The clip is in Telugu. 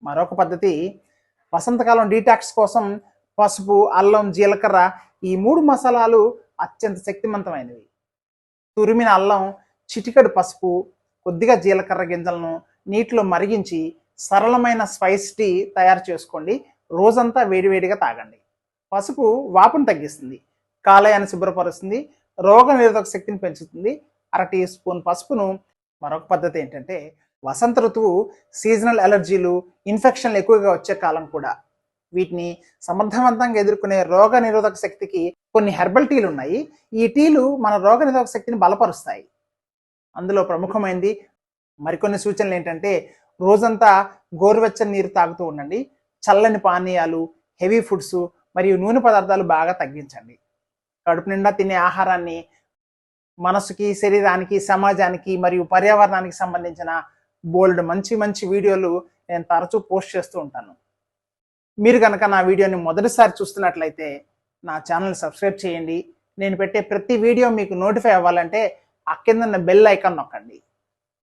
మరొక పద్ధతి వసంతకాలం డీటాక్స్ కోసం పసుపు, అల్లం, జీలకర్ర ఈ 3 మసాలాలు అత్యంత శక్తివంతమైనవి. తురిమిన అల్లం, చిటికెడు పసుపు, కొద్దిగా జీలకర్ర గింజలను నీటిలో మరిగించి సరళమైన స్పైస్ టీ తయారు చేసుకోండి. రోజంతా వేడివేడిగా తాగండి. పసుపు వాపును తగ్గిస్తుంది, కాలేయాన్ని శుభ్రపరుస్తుంది, రోగ నిరోధక శక్తిని పెంచుతుంది. 1/2 టీ స్పూన్ పసుపును. మరొక పద్ధతి ఏంటంటే వసంత ఋతువు సీజనల్ అలర్జీలు, ఇన్ఫెక్షన్లు ఎక్కువగా వచ్చే కాలం కూడా. వీటిని సమర్థవంతంగా ఎదుర్కొనే రోగ నిరోధక శక్తికి కొన్ని హెర్బల్ టీలు ఉన్నాయి. ఈ టీలు మన రోగ నిరోధక శక్తిని బలపరుస్తాయి. అందులో ప్రముఖమైనది మరికొన్ని సూచనలు ఏంటంటే రోజంతా గోరువెచ్చని నీరు తాగుతూ ఉండండి. చల్లని పానీయాలు, హెవీ ఫుడ్స్ మరియు నూనె పదార్థాలు బాగా తగ్గించండి. కడుపు నిండా తినే ఆహారాన్ని మనసుకి, శరీరానికి, సమాజానికి మరియు పర్యావరణానికి సంబంధించిన బోల్డ్ మంచి మంచి వీడియోలు నేను తరచూ పోస్ట్ చేస్తూ ఉంటాను. మీరు కనుక నా వీడియోని మొదటిసారి చూస్తున్నట్లయితే నా ఛానల్ సబ్స్క్రైబ్ చేయండి. నేను పెట్టే ప్రతి వీడియో మీకు నోటిఫై అవ్వాలంటే ఆ కింద బెల్ ఐకాన్ నొక్కండి.